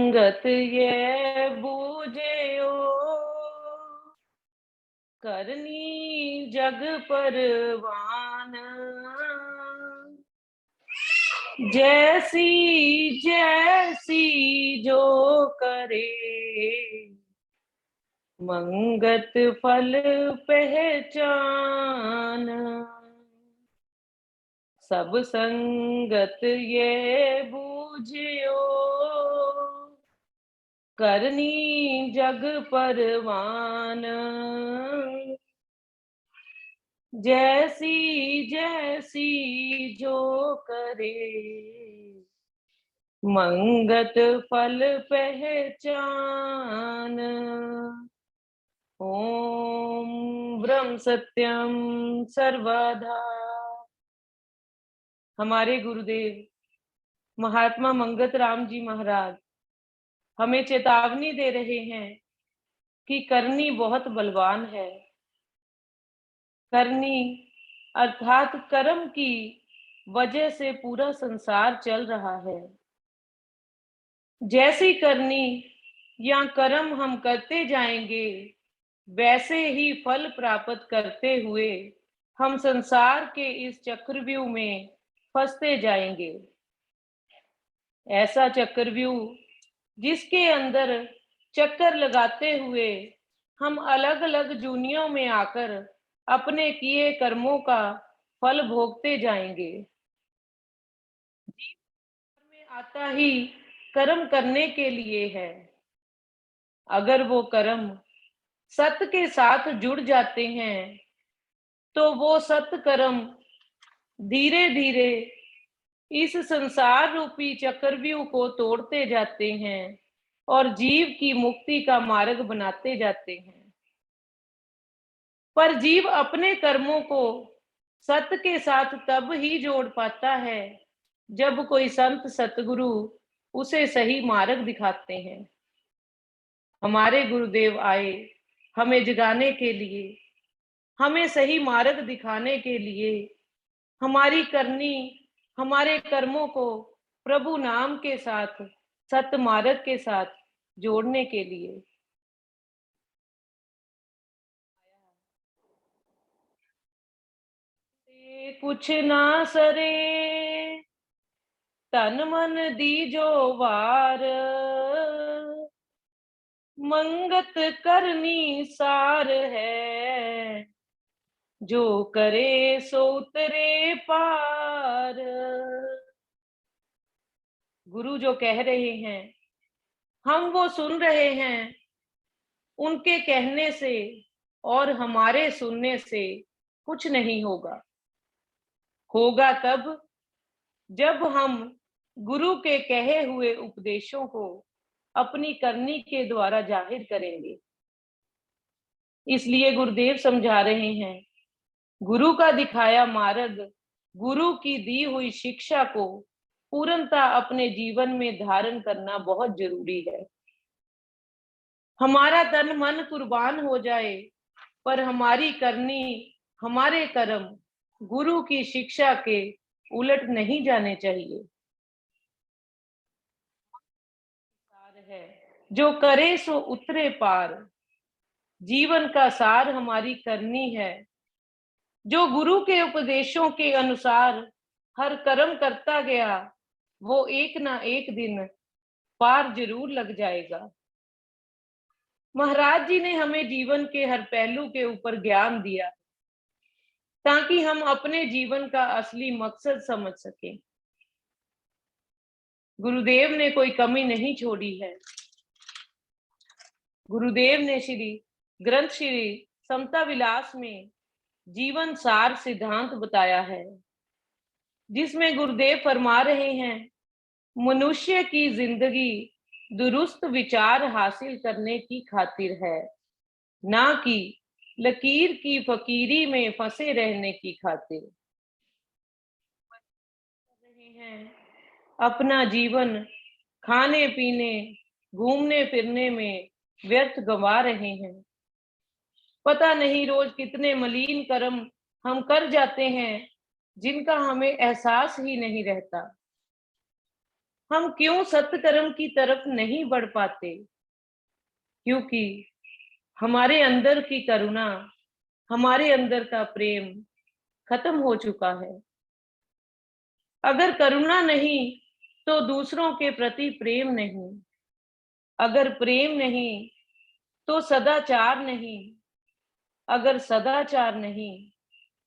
संगत ये बूझियो, करनी जग परवान। जैसी जैसी जो करे, मंगत फल पहचान। सब संगत ये बूझियो, करनी जग परवान। जैसी जैसी जो करे, मंगत फल पहचान। ओम ब्रह्म सत्यम सर्वदा। हमारे गुरुदेव महात्मा मंगत राम जी महाराज हमें चेतावनी दे रहे हैं कि करनी बहुत बलवान है। करनी अर्थात कर्म की वजह से पूरा संसार चल रहा है। जैसी करनी या कर्म हम करते जाएंगे, वैसे ही फल प्राप्त करते हुए हम संसार के इस चक्रव्यूह में फंसते जाएंगे। ऐसा चक्रव्यूह जिसके अंदर चक्कर लगाते हुए हम अलग अलग जूनियों में आकर अपने किए कर्मों का फल भोगते जाएंगे। जीवन में आता ही कर्म करने के लिए है। अगर वो कर्म सत्य के साथ जुड़ जाते हैं तो वो सत्य कर्म धीरे धीरे इस संसार रूपी चक्रव्यूह को तोड़ते जाते हैं और जीव की मुक्ति का मार्ग बनाते जाते हैं। पर जीव अपने कर्मों को सत्य के साथ तब ही जोड़ पाता है जब कोई संत सतगुरु उसे सही मार्ग दिखाते हैं। हमारे गुरुदेव आए हमें जगाने के लिए, हमें सही मार्ग दिखाने के लिए, हमारी करनी हमारे कर्मों को प्रभु नाम के साथ सत्य मार्ग के साथ जोड़ने के लिए। कुछ ना सरे तन मन दीजो वार, मंगत करनी सार है, जो करे सो उतरे पार। गुरु जो कह रहे हैं हम वो सुन रहे हैं। उनके कहने से और हमारे सुनने से कुछ नहीं होगा। होगा तब जब हम गुरु के कहे हुए उपदेशों को अपनी करनी के द्वारा जाहिर करेंगे। इसलिए गुरुदेव समझा रहे हैं, गुरु का दिखाया मार्ग, गुरु की दी हुई शिक्षा को पूर्णतः अपने जीवन में धारण करना बहुत जरूरी है। हमारा तन मन कुर्बान हो जाए पर हमारी करनी, हमारे कर्म गुरु की शिक्षा के उलट नहीं जाने चाहिए। है जो करे सो उतरे पार। जीवन का सार हमारी करनी है। जो गुरु के उपदेशों के अनुसार हर कर्म करता गया, वो एक ना एक दिन पार जरूर लग जाएगा। महाराज जी ने हमें जीवन के हर पहलू के ऊपर ज्ञान दिया ताकि हम अपने जीवन का असली मकसद समझ सकें। गुरुदेव ने कोई कमी नहीं छोड़ी है। गुरुदेव ने श्री ग्रंथ श्री समता विलास में जीवन सार सिद्धांत बताया है, जिसमें गुरुदेव फरमा रहे हैं, मनुष्य की जिंदगी दुरुस्त विचार हासिल करने की खातिर है, ना कि लकीर की फकीरी में फंसे रहने की खातिर। रहे हैं अपना जीवन खाने पीने घूमने फिरने में व्यर्थ गंवा रहे हैं। पता नहीं रोज कितने मलिन कर्म हम कर जाते हैं जिनका हमें एहसास ही नहीं रहता। हम क्यों सत्कर्म की तरफ नहीं बढ़ पाते? क्योंकि हमारे अंदर की करुणा, हमारे अंदर का प्रेम खत्म हो चुका है। अगर करुणा नहीं तो दूसरों के प्रति प्रेम नहीं, अगर प्रेम नहीं तो सदाचार नहीं, अगर सदाचार नहीं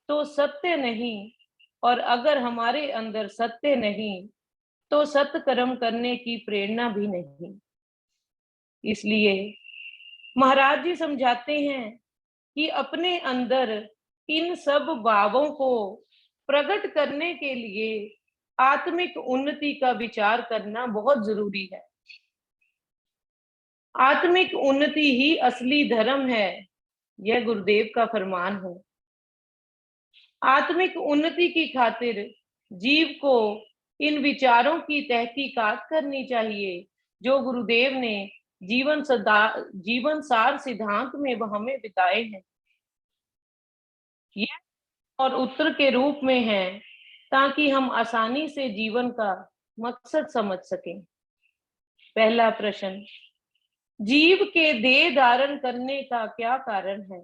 तो सत्य नहीं, और अगर हमारे अंदर सत्य नहीं तो सत्कर्म करने की प्रेरणा भी नहीं। इसलिए महाराज जी समझाते हैं कि अपने अंदर इन सब भावों को प्रकट करने के लिए आत्मिक उन्नति का विचार करना बहुत जरूरी है। आत्मिक उन्नति ही असली धर्म है, यह गुरुदेव का फरमान है। आत्मिक उन्नति की खातिर जीव को इन विचारों की तहकीकात करनी चाहिए जो गुरुदेव ने जीवन सार सिद्धांत में हमें बताए हैं। यह और उत्तर के रूप में है ताकि हम आसानी से जीवन का मकसद समझ सकें। पहला प्रश्न, जीव के देह धारण करने का क्या कारण है?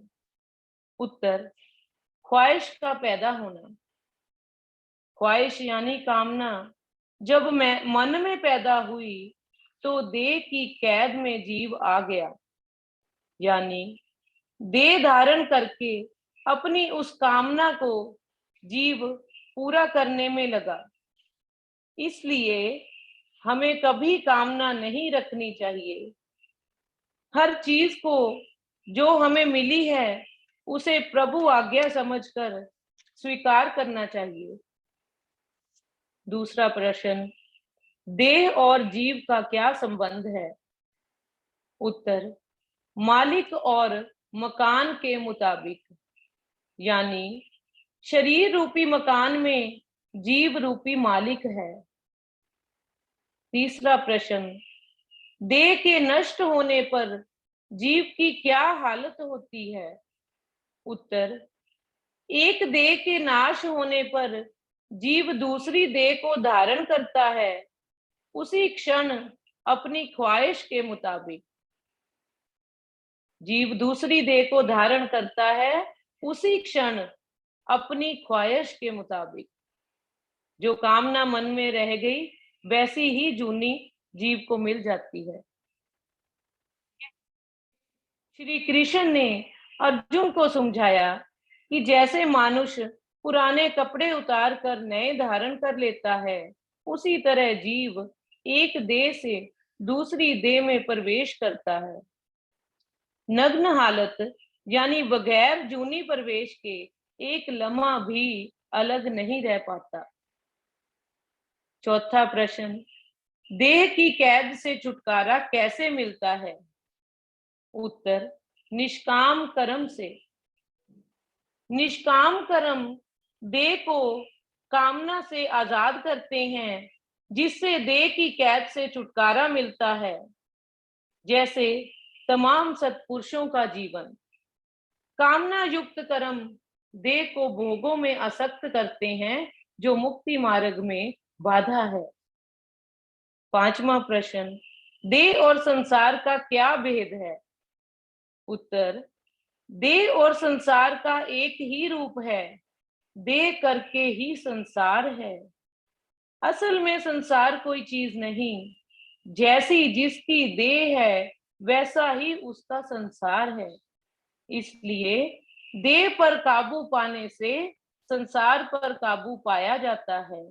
उत्तर, ख्वाहिश का पैदा होना। ख्वाहिश यानी कामना जब मन में पैदा हुई तो देह की कैद में जीव आ गया, यानी देह धारण करके अपनी उस कामना को जीव पूरा करने में लगा। इसलिए हमें कभी कामना नहीं रखनी चाहिए। हर चीज को जो हमें मिली है उसे प्रभु आज्ञा समझकर स्वीकार करना चाहिए। दूसरा प्रश्न, देह और जीव का क्या संबंध है? उत्तर, मालिक और मकान के मुताबिक, यानी शरीर रूपी मकान में जीव रूपी मालिक है। तीसरा प्रश्न, देह के नष्ट होने पर जीव की क्या हालत होती है? उत्तर, एक देह के नाश होने पर जीव दूसरी देह को धारण करता है, उसी क्षण अपनी ख्वाहिश के मुताबिक। जीव दूसरी देह को धारण करता है उसी क्षण अपनी ख्वाहिश के मुताबिक। जो कामना मन में रह गई वैसी ही जूनी जीव को मिल जाती है। श्री कृष्ण ने अर्जुन को समझाया कि जैसे मनुष्य पुराने कपड़े उतार कर नए धारण कर लेता है, उसी तरह जीव एक देह से दूसरी देह में प्रवेश करता है। नग्न हालत यानी बगैर जूनी प्रवेश के एक लम्हा भी अलग नहीं रह पाता। चौथा प्रश्न, देह की कैद से छुटकारा कैसे मिलता है? उत्तर, निष्काम कर्म से। निष्काम कर्म देह को कामना से आजाद करते हैं, जिससे देह की कैद से छुटकारा मिलता है। जैसे तमाम सत्पुरुषों का जीवन। कामना युक्त कर्म देह को भोगों में आसक्त करते हैं, जो मुक्ति मार्ग में बाधा है। पांचवा प्रश्न, देह और संसार का क्या भेद है? उत्तर, देह और संसार का एक ही रूप है। देह करके ही संसार है। असल में संसार कोई चीज नहीं, जैसी जिसकी देह है वैसा ही उसका संसार है। इसलिए देह पर काबू पाने से संसार पर काबू पाया जाता है,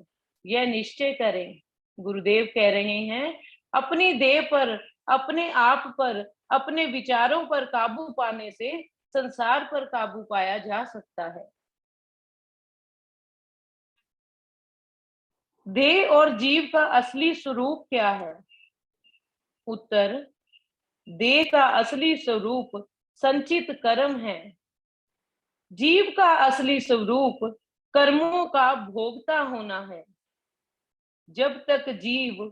यह निश्चय करें। गुरुदेव कह रहे हैं, अपनी देह पर, अपने आप पर, अपने विचारों पर काबू पाने से संसार पर काबू पाया जा सकता है। देह और जीव का असली स्वरूप क्या है? उत्तर, देह का असली स्वरूप संचित कर्म है। जीव का असली स्वरूप कर्मों का भोगता होना है। जब तक जीव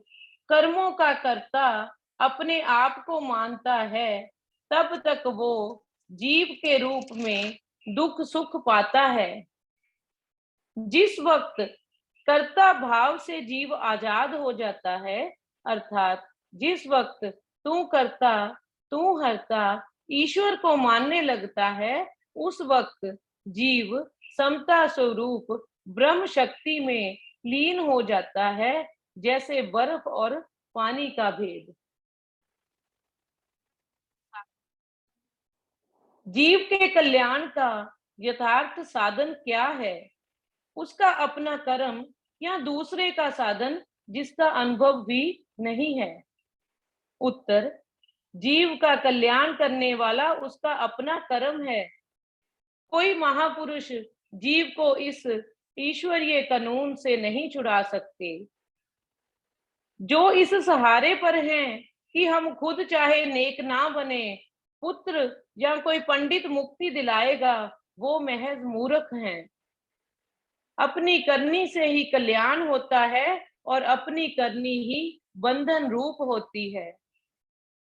कर्मों का कर्ता अपने आप को मानता है, तब तक वो जीव के रूप में दुख सुख पाता है। जिस वक्त कर्ता भाव से जीव आजाद हो जाता है, अर्थात जिस वक्त तू कर्ता तू हरता ईश्वर को मानने लगता है, उस वक्त जीव समता स्वरूप ब्रह्म शक्ति में लीन हो जाता है, जैसे बर्फ और पानी का भेद। जीव के कल्याण का यथार्थ साधन क्या है? उसका अपना कर्म या दूसरे का साधन जिसका अनुभव भी नहीं है? उत्तर, जीव का कल्याण करने वाला उसका अपना कर्म है। कोई महापुरुष जीव को इस ईश्वरीय कानून से नहीं छुड़ा सकते। जो इस सहारे पर हैं कि हम खुद चाहे नेक ना बने, पुत्र या कोई पंडित मुक्ति दिलाएगा, वो महज मूर्ख हैं। अपनी करनी से ही कल्याण होता है और अपनी करनी ही बंधन रूप होती है।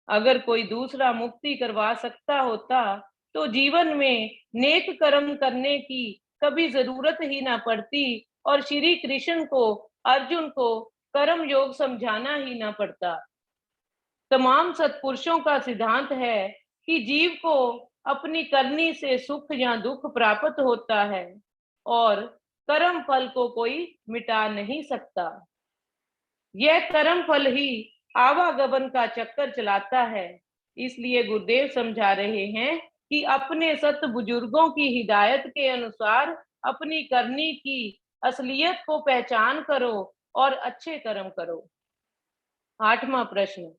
अगर कोई दूसरा मुक्ति करवा सकता होता तो जीवन में नेक कर्म करने की कभी जरूरत ही ना पड़ती और श्री कृष्ण को अर्जुन को कर्म योग समझाना ही ना पड़ता। तमाम सत्पुरुषों का सिद्धांत है कि जीव को अपनी करनी से सुख या दुख प्राप्त होता है और कर्म फल को कोई मिटा नहीं सकता। यह कर्म फल ही आवागमन का चक्कर चलाता है। इसलिए गुरुदेव समझा रहे हैं कि अपने सत बुजुर्गों की हिदायत के अनुसार अपनी करनी की असलियत को पहचान करो और अच्छे कर्म करो। 8वां प्रश्न,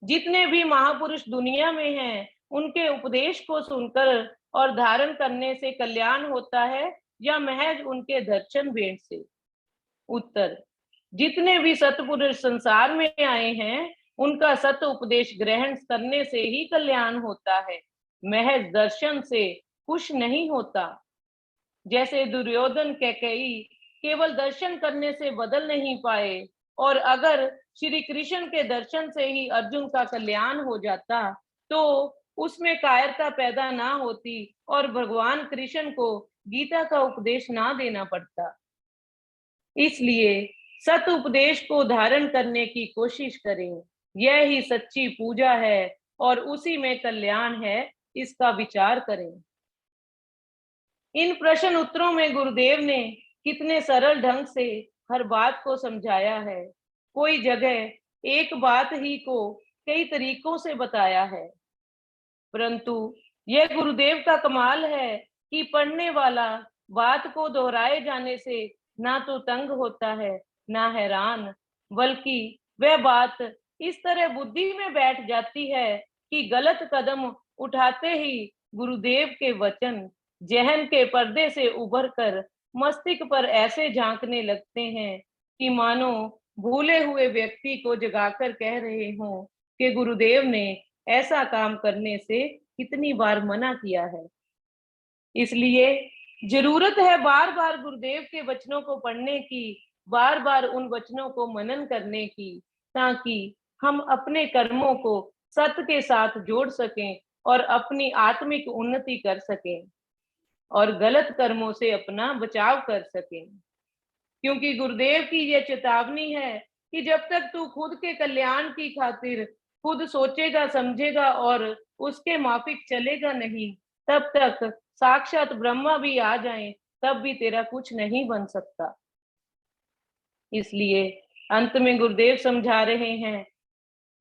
जितने भी महापुरुष दुनिया में हैं, उनके उपदेश को सुनकर और धारण करने से कल्याण होता है या महज उनके दर्शन भेंट से? उत्तर, जितने भी सतपुरुष संसार में आए हैं, उनका सत उपदेश ग्रहण करने से ही कल्याण होता है, महज दर्शन से कुछ नहीं होता। जैसे दुर्योधन कैकेयी केवल दर्शन करने से बदल नहीं पाए, और अगर श्री कृष्ण के दर्शन से ही अर्जुन का कल्याण हो जाता तो उसमें कायरता पैदा ना होती और भगवान कृष्ण को गीता का उपदेश ना देना पड़ता। इसलिए सत उपदेश को धारण करने की कोशिश करें। यह ही सच्ची पूजा है और उसी में कल्याण है, इसका विचार करें। इन प्रश्न उत्तरों में गुरुदेव ने कितने सरल ढंग से हर बात को समझाया है। कोई जगह एक बात ही को कई तरीकों से बताया है, परंतु यह गुरुदेव का कमाल है कि पढ़ने वाला बात को दोहराए जाने से ना तो तंग होता है ना हैरान, बल्कि वह बात इस तरह बुद्धि में बैठ जाती है कि गलत कदम उठाते ही गुरुदेव के वचन जहन के पर्दे से उभर कर मस्तिष्क पर ऐसे झांकने लगते हैं कि मानो भूले हुए व्यक्ति को जगाकर कह रहे हों कि गुरुदेव ने ऐसा काम करने से कितनी बार मना किया है। इसलिए जरूरत है बार बार गुरुदेव के वचनों को पढ़ने की, बार बार उन वचनों को मनन करने की, ताकि हम अपने कर्मों को सत्य के साथ जोड़ सकें और अपनी आत्मिक उन्नति कर सकें और गलत कर्मों से अपना बचाव कर सकें। क्योंकि गुरुदेव की यह चेतावनी है कि जब तक तू खुद के कल्याण की खातिर खुद सोचेगा समझेगा और उसके माफिक चलेगा नहीं, तब तक साक्षात ब्रह्मा भी आ जाए तब भी तेरा कुछ नहीं बन सकता। इसलिए अंत में गुरुदेव समझा रहे हैं,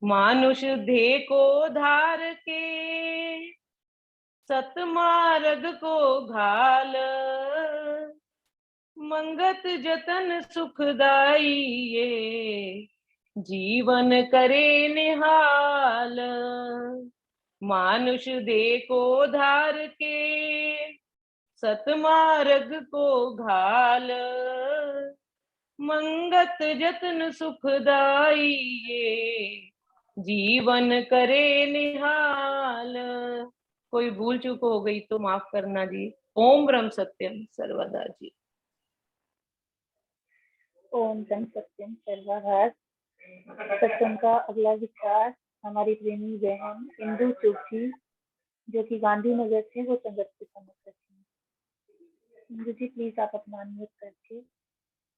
मानुष देह को धार के सतमार्ग को घाल, मंगत जतन सुखदाई ये जीवन करे निहाल। मानुष देह को धार के सतमार्ग को घाल, मंगत जतन सुखदाई ये जीवन करे निहाल। कोई भूल चूक हो गई तो माफ करना जी। ओम ब्रह्म सत्यम सर्वदा जी। ओम ब्रह्म सत्यम सर्वदा। सत्संग का अगला विचार हमारी प्रेमी बहन इंदु चोपी जो कि गांधीनगर से वो संगत से समझ सकती हैं। इंदु जी प्लीज आप अपना अनम्यूट करके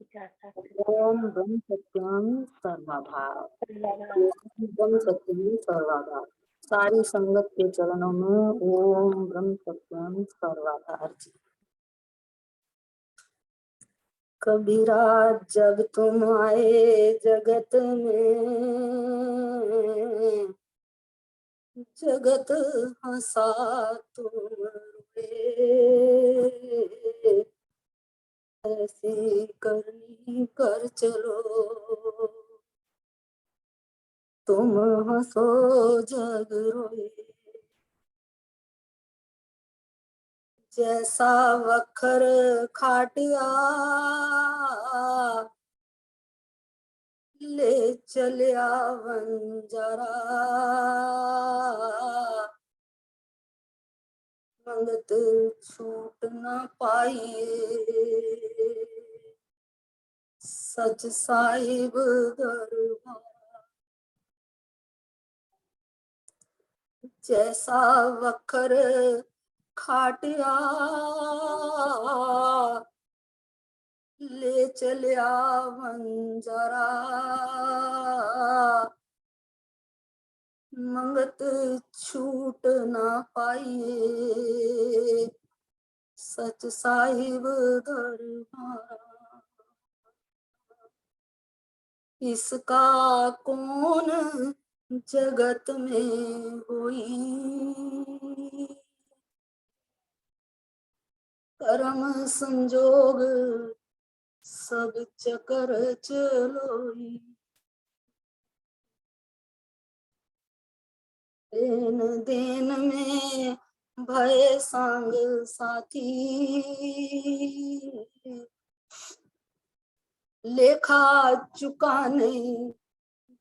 विचार साथ ओम ब्रह्म सत्यम सर्वभाव, ब्रह्म सत्यम सर्वभाव। सारी संगत के चरणों में ओम ब्रह्म सत्यम सर्वभाव। कबीरा जब तुम आए जगत में, जगत हंसा तुम रोए, ऐसी करनी कर चलो, तुम हंसो जग रोए। जैसा वखर खाटिया ले चलिया वंजरा, मंगत छूट न पाइए, सच साहिब दरबार। जैसा वखर खाटिया ले चलिया वंजरा, मंगत छूट ना पाइए, सच साहिब दरबार। इसका कौन जगत में होई, कर्म संजोग सब चकर चलोई। लेन देन में भय संग साथी, लेखा चुकाने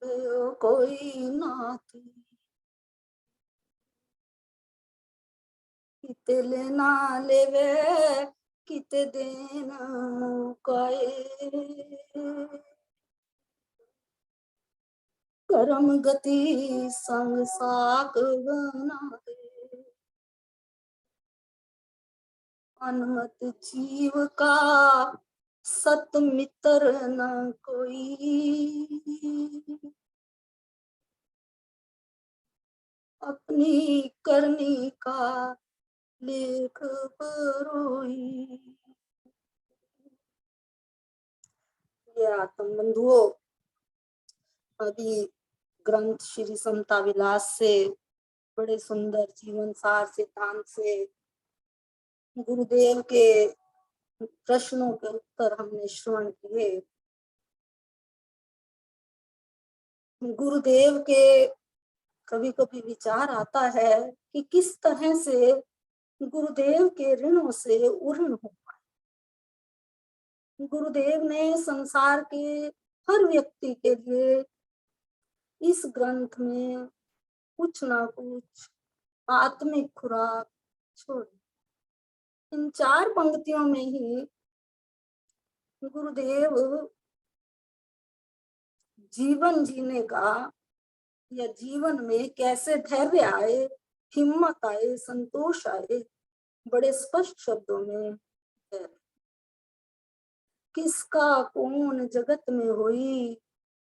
भयो कोई नाती। किते लेना लेवे किते देन मुकाए, कर्म गति संग साक बना दे, अनमत जीव का सत मित्र न कोई, अपनी करनी का लेख परोई। ये आत्म बंधुओं, अभी ग्रंथ श्री समता विलास से बड़े सुंदर जीवन सार सिद्धांत से गुरुदेव के प्रश्नों के उत्तर हमने श्रवण किए। गुरुदेव के कभी कभी विचार आता है कि किस तरह से गुरुदेव के ऋणों से उऋण हो पाए। गुरुदेव ने संसार के हर व्यक्ति के लिए इस ग्रंथ में कुछ ना कुछ आत्मिक खुराक छोड़ी। इन 4 पंक्तियों में ही गुरुदेव जीवन जीने का या जीवन में कैसे धैर्य आए, हिम्मत आए, संतोष आए, बड़े स्पष्ट शब्दों में है। किसका कौन जगत में होई,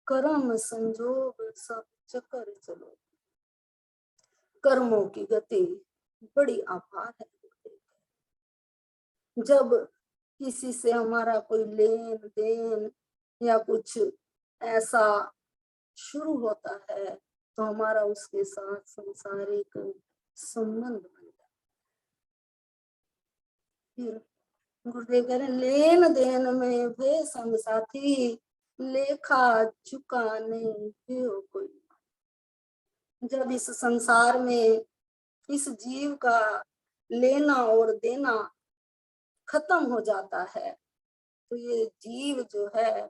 कर्म संजोग सब चक्कर चलो। कर्मों की गति बड़ी अपार है। जब किसी से हमारा कोई लेन देन या कुछ ऐसा शुरू होता है तो हमारा उसके साथ संसारिक संबंध बन जाता है। फिर गुरुदेव कह रहे लेन देन में भे संग साथी, लेखा चुकाने भयो कोई। जब इस संसार में इस जीव का लेना और देना खत्म हो जाता है तो ये जीव जो है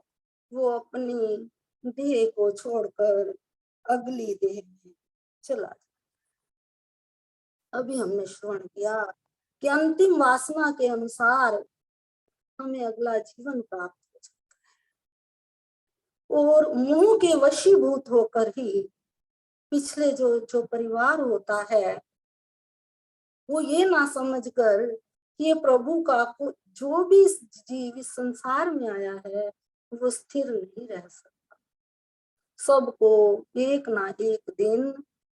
वो अपनी देह को छोड़कर अगली देह में चला जाता। अभी हमने श्रवण किया कि अंतिम वासना के अनुसार हमें अगला जीवन प्राप्त हो जाता है और मोह के वशीभूत होकर ही पिछले जो परिवार होता है वो ये ना समझकर कि ये प्रभु का जो भी जीव इस संसार में आया है वो स्थिर नहीं रह सकता। सबको एक ना एक दिन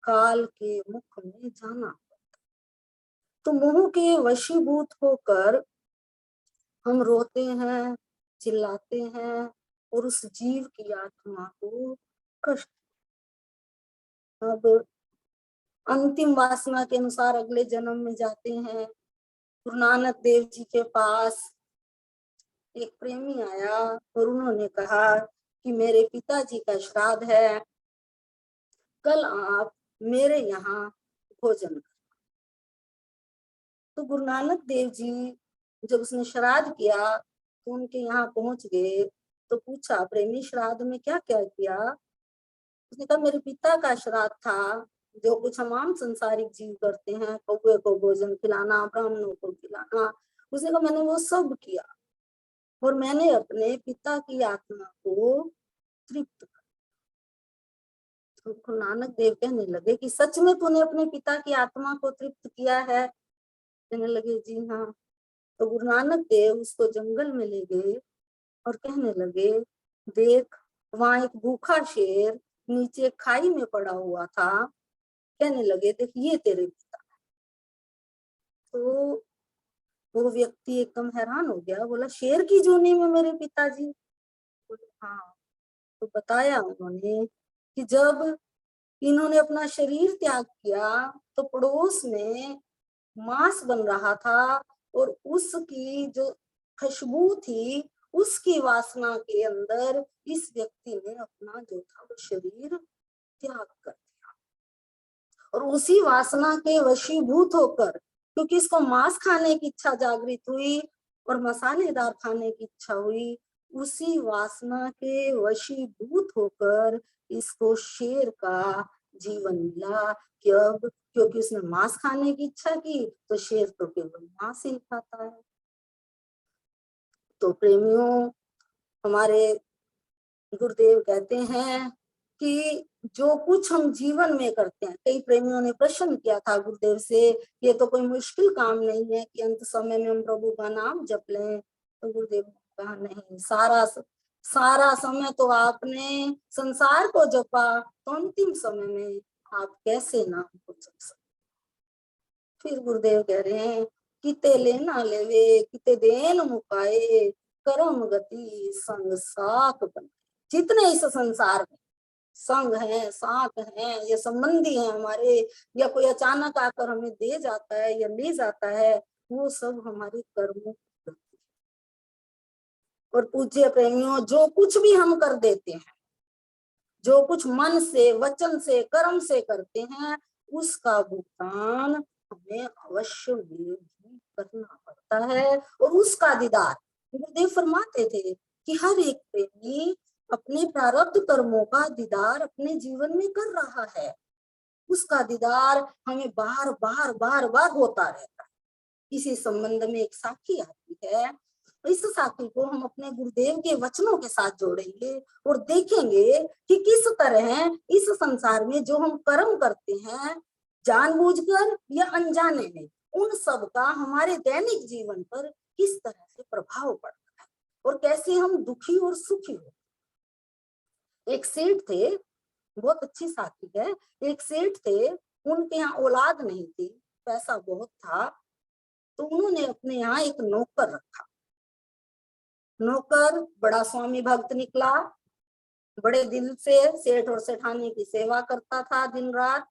काल के मुख में जाना पड़ता। तो मोह के वशीभूत होकर हम रोते हैं, चिल्लाते हैं और उस जीव की आत्मा को कष्ट। अब अंतिम वासना के अनुसार अगले जन्म में जाते हैं। गुरु नानक देव जी के पास एक प्रेमी आया और उन्होंने कहा कि मेरे पिताजी का श्राद्ध है, कल आप मेरे यहाँ भोजन करें। तो गुरु नानक देव जी जब उसने श्राद्ध किया तो उनके यहाँ पहुंच गए। तो पूछा, प्रेमी श्राद्ध में क्या क्या किया? उसने कहा, मेरे पिता का श्राद्ध था, जो कुछ हम आम संसारिक जीव करते हैं, कौवे को भोजन खिलाना, ब्राह्मणों को खिलाना। उसने कहा, मैंने वो सब किया और मैंने अपने पिता की आत्मा को तृप्त कर। तो गुरु नानक देव कहने लगे कि सच में तूने अपने पिता की आत्मा को तृप्त किया है? कहने लगे, जी हाँ। तो गुरु नानक देव उसको जंगल में ले गए और कहने लगे, देख वहां एक भूखा शेर नीचे खाई में पड़ा हुआ था। कहने लगे, देख ये तेरे पिता। तो वो व्यक्ति एकदम हैरान हो गया, बोला, शेर की जूनी में मेरे पिताजी? बोले, हाँ। तो बताया उन्होंने कि जब इन्होंने अपना शरीर त्याग किया तो पड़ोस में मांस बन रहा था और उसकी जो खुशबू थी, उसकी वासना के अंदर इस व्यक्ति ने अपना जो था वो शरीर त्याग कर दिया। और उसी वासना के वशीभूत होकर, क्योंकि इसको मांस खाने की इच्छा जागृत हुई और मसालेदार खाने की इच्छा हुई, उसी वासना के वशीभूत होकर इसको शेर का जीवन मिला। क्यों? क्योंकि उसने मांस खाने की इच्छा की, तो शेर तो केवल मांस ही खाता है। तो प्रेमियों, हमारे गुरुदेव कहते हैं कि जो कुछ हम जीवन में करते हैं, कई प्रेमियों ने प्रश्न किया था गुरुदेव से, ये तो कोई मुश्किल काम नहीं है कि अंत समय में हम प्रभु का नाम जप लें। तो गुरुदेव ने कहा, नहीं, सारा समय तो आपने संसार को जपा, तो अंतिम समय में आप कैसे नाम को जप सकते? फिर गुरुदेव कह रहे हैं, किते लेना लेवे किते देन मुकाए, करम गति संग साक बन। जितने इस संसार में संग है, साथ है, ये संबंधी है हमारे, या कोई अचानक आकर हमें दे जाता है या ले जाता है, वो सब हमारे कर्मों की गति है। और पूज्य प्रेमियों, जो कुछ भी हम कर देते हैं, जो कुछ मन से, वचन से, कर्म से करते हैं, उसका भुगतान हमें अवश्य भी करना पड़ता है। और उसका दीदार गुरुदेव फरमाते थे कि हर एक प्रेमी अपने प्रारब्ध कर्मों का दीदार अपने जीवन में कर रहा है। उसका दीदार हमें बार बार बार बार होता रहता है। इसी संबंध में एक साखी आती है। इस साखी को हम अपने गुरुदेव के वचनों के साथ जोड़ेंगे और देखेंगे कि किस तरह इस संसार में जो हम कर्म करते हैं, जानबूझकर या अनजाने में, उन सब का हमारे दैनिक जीवन पर किस तरह से प्रभाव पड़ता है और कैसे हम दुखी और सुखी हो। एक सेठ थे, बहुत अच्छी साथी है। एक सेठ थे, उनके यहाँ औलाद नहीं थी, पैसा बहुत था, तो उन्होंने अपने यहाँ एक नौकर रखा। नौकर बड़ा स्वामी भक्त निकला, बड़े दिल से सेठ और सेठानी की सेवा करता था दिन रात,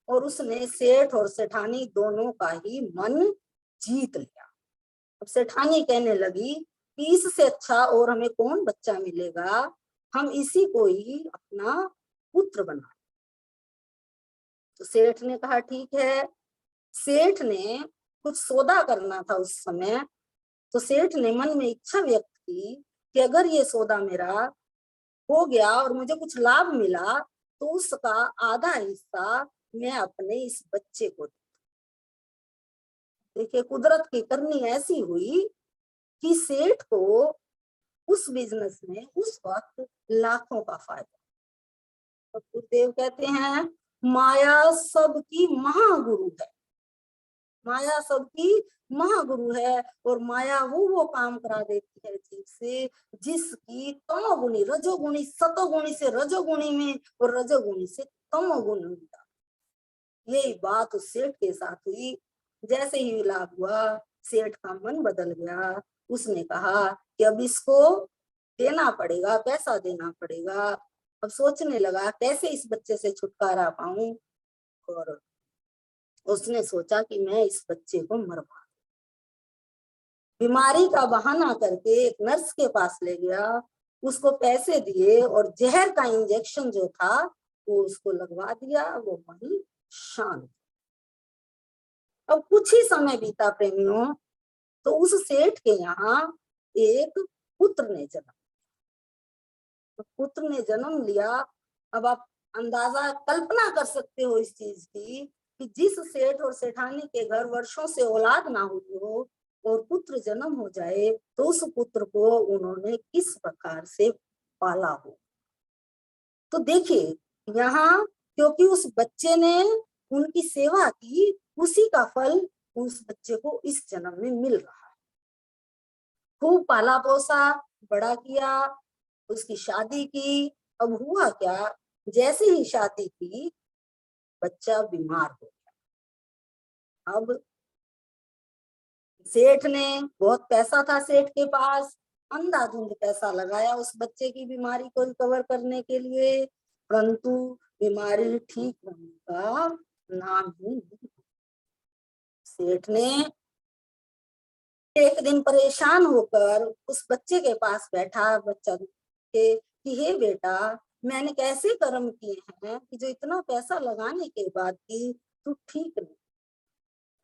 और उसने सेठ और सेठानी दोनों का ही मन जीत लिया। अब सेठानी कहने लगी कि इससे अच्छा और हमें कौन बच्चा मिलेगा, हम इसी को ही अपना पुत्र बना। तो सेठ ने कहा, ठीक है। सेठ ने कुछ सौदा करना था उस समय, तो सेठ ने मन में इच्छा व्यक्त की कि अगर ये सौदा मेरा हो गया और मुझे कुछ लाभ मिला, तो उसका आधा हिस्सा मैं अपने इस बच्चे को। देखिए, कुदरत की करनी ऐसी हुई कि सेठ को उस बिजनेस में उस वक्त लाखों का फायदा। तो गुरुदेव कहते हैं, माया सबकी महागुरु है। माया सबकी महागुरु है और माया वो काम करा देती है जीव से जिसकी तमोगुणी, रजोगुणी, सतोगुणी से रजोगुणी में और रजोगुणी से तमोगुणी में। यही बात उस सेठ के साथ हुई। जैसे ही विलाप हुआ सेठ का मन बदल गया। उसने कहा कि अब इसको देना पड़ेगा, पैसा देना पड़ेगा। अब सोचने लगा कैसे इस बच्चे से छुटकारा पाऊं और उसने सोचा कि मैं इस बच्चे को मरवा, बीमारी का बहाना करके एक नर्स के पास ले गया, उसको पैसे दिए और जहर का इंजेक्शन जो था वो उसको लगवा दिया। वो वहीं शांत। अब कुछ ही समय बीता प्रेमियों, तो उस सेठ के यहाँ एक पुत्र ने जन्म, तो पुत्र ने जन्म लिया। अब आप अंदाजा कल्पना कर सकते हो इस चीज की कि जिस सेठ और सेठानी के घर वर्षों से औलाद ना हुई हो और पुत्र जन्म हो जाए तो उस पुत्र को उन्होंने किस प्रकार से पाला हो। तो देखिए यहाँ, क्योंकि उस बच्चे ने उनकी सेवा की, उसी का फल उस बच्चे को इस जन्म में मिल रहा है। खूब पाला पोसा, बड़ा किया, उसकी शादी की। अब हुआ क्या, जैसे ही शादी की बच्चा बीमार हो गया। अब सेठ ने, बहुत पैसा था सेठ के पास, अंधाधुंध पैसा लगाया उस बच्चे की बीमारी को रिकवर करने के लिए, परंतु बीमारी ठीक होने का नाम ही नहीं। सेठ ने एक दिन परेशान होकर उस बच्चे के पास बैठा, बच्चा के कि हे बेटा, मैंने कैसे कर्म किए हैं कि जो इतना पैसा लगाने के बाद भी तू ठीक नहीं।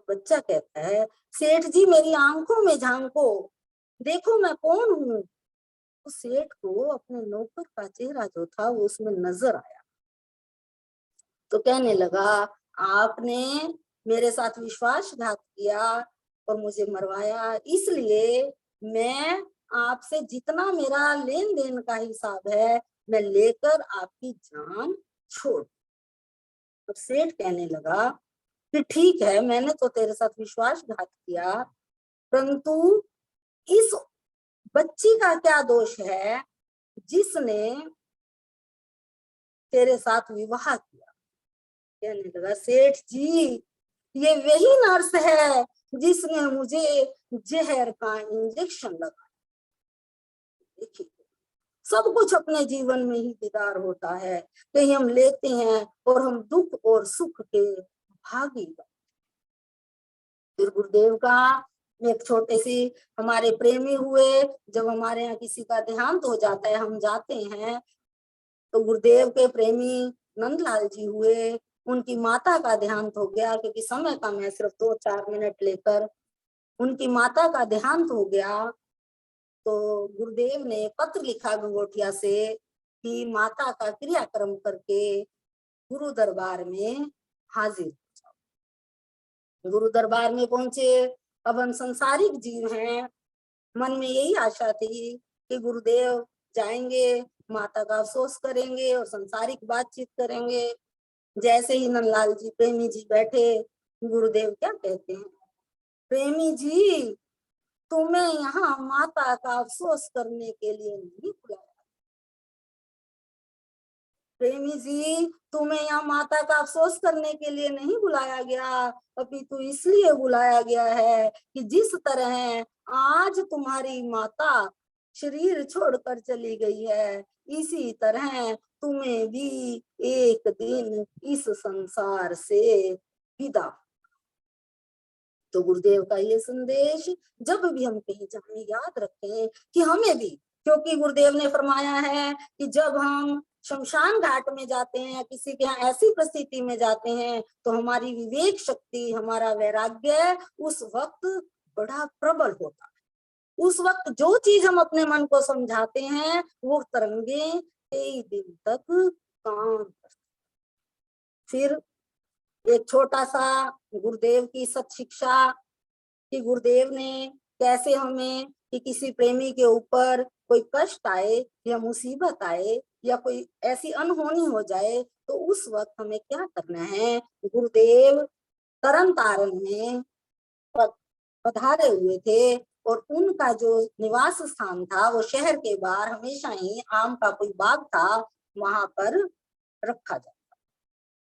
बच्चा कहता है, सेठ जी मेरी आंखों में झांको, देखो मैं कौन हूँ। तो सेठ को अपने नौकर का चेहरा जो था वो उसमें नजर आया। तो कहने लगा, आपने मेरे साथ विश्वासघात किया और मुझे मरवाया, इसलिए मैं आपसे जितना मेरा लेन देन का हिसाब है मैं लेकर आपकी जान छोड़। अब सेठ कहने लगा कि ठीक है, मैंने तो तेरे साथ विश्वासघात किया, परंतु इस बच्ची का क्या दोष है जिसने तेरे साथ विवाह किया। कहने लगा, सेठ जी ये वही नर्स है जिसने मुझे जहर का इंजेक्शन लगाया। देखिए सब कुछ अपने जीवन में ही दीदार होता है, कहीं हम लेते हैं और हम दुख और सुख के भागी। फिर गुरुदेव का एक छोटे सी हमारे प्रेमी हुए, जब हमारे यहाँ किसी का देहांत हो जाता है हम जाते हैं, तो गुरुदेव के प्रेमी नंदलाल जी हुए, उनकी माता का देहांत हो गया। क्योंकि समय का मैं सिर्फ 2-4 मिनट लेकर, उनकी माता का देहांत हो गया तो गुरुदेव ने पत्र लिखा गंगोटिया से कि माता का क्रियाक्रम करके गुरु दरबार में हाजिर। गुरु दरबार में पहुंचे। अब हम संसारिक जीव हैं, मन में यही आशा थी कि गुरुदेव जाएंगे, माता का अफसोस करेंगे और संसारिक बातचीत करेंगे। जैसे ही नंदलाल जी प्रेमी जी बैठे, गुरुदेव क्या कहते हैं, प्रेमी जी तुम्हें यहाँ माता का अफसोस करने के लिए नहीं बुलाया। प्रेमी जी तुम्हें यहाँ माता का अफसोस करने के लिए नहीं बुलाया गया, अपितु इसलिए बुलाया गया है कि जिस तरह आज तुम्हारी माता शरीर छोड़कर चली गई है, इसी तरह तुम्हें भी एक दिन इस संसार से विदा। तो गुरुदेव का ये संदेश जब भी हम कहीं जाएं याद रखें कि हमें भी, क्योंकि गुरुदेव ने फरमाया है कि जब हम शमशान घाट में जाते हैं, किसी के यहाँ ऐसी परिस्थिति में जाते हैं, तो हमारी विवेक शक्ति, हमारा वैराग्य उस वक्त बड़ा प्रबल होता है। उस वक्त जो चीज हम अपने मन को समझाते हैं वो तरंगे कई दिन तक काम करती। फिर एक छोटा सा गुरुदेव की सत शिक्षा कि गुरुदेव ने कैसे हमें कि किसी प्रेमी के ऊपर कोई कष्ट आए या मुसीबत आए या कोई ऐसी अनहोनी हो जाए तो उस वक्त हमें क्या करना है। गुरुदेव तरन तारण में पधारे हुए थे और उनका जो निवास स्थान था वो शहर के बाहर हमेशा ही आम का कोई बाग था, वहां पर रखा जाता।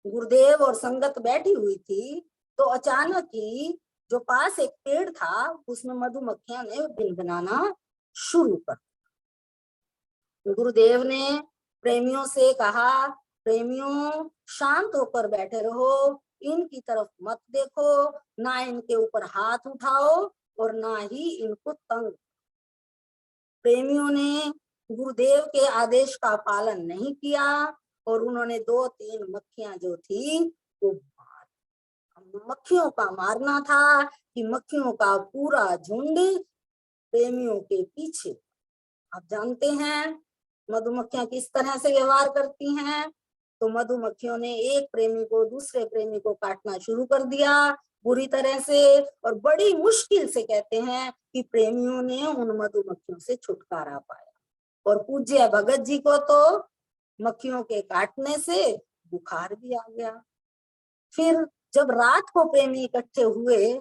गुरुदेव और संगत बैठी हुई थी तो अचानक ही जो पास एक पेड़ था उसमें मधुमक्खियां ने भिनभिनाना शुरू कर। गुरुदेव ने प्रेमियों से कहा, प्रेमियों शांत होकर बैठे रहो, इनकी तरफ मत देखो, ना इनके ऊपर हाथ उठाओ और ना ही इनको तंग। प्रेमियों ने गुरुदेव के आदेश का पालन नहीं किया और उन्होंने 2-3 मक्खियां जो थी वो मक्खियों का मारना था कि मक्खियों का पूरा झुंड प्रेमियों के पीछे। आप जानते हैं मधुमक्खियां किस तरह से व्यवहार करती हैं। तो मधुमक्खियों ने एक प्रेमी को दूसरे प्रेमी को काटना शुरू कर दिया बुरी तरह से, और बड़ी मुश्किल से कहते हैं कि प्रेमियों ने उन मधुमक्खियों से छुटकारा पाया। और पूज्य भगत जी को तो मक्खियों के काटने से बुखार भी आ गया। फिर जब रात को प्रेमी इकट्ठे हुए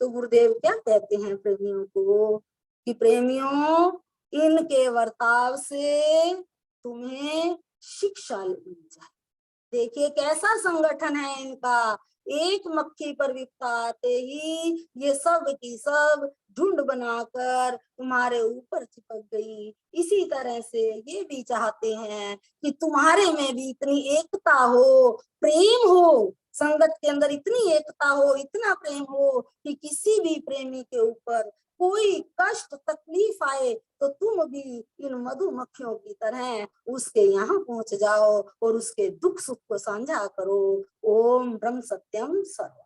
तो गुरुदेव क्या कहते हैं प्रेमियों को कि प्रेमियों, इनके वर्ताव से तुम्हें शिक्षा लेनी चाहिए। देखिए कैसा संगठन है इनका, एक मक्खी पर विपदा आते ही ये सब की सब झुंड बनाकर तुम्हारे ऊपर चिपक गई। इसी तरह से ये भी चाहते हैं कि तुम्हारे में भी इतनी एकता हो, प्रेम हो, संगत के अंदर इतनी एकता हो, इतना प्रेम हो कि किसी भी प्रेमी के ऊपर कोई कष्ट तकलीफ आए तो तुम भी इन मधुमक्खियों की तरह उसके यहाँ पहुंच जाओ और उसके दुख सुख को साझा करो। ओम ब्रह्म सत्यम सर्वम।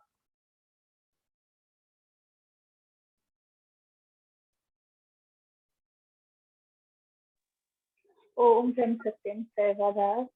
ओम ब्रह्म सत्यम सर्वदा।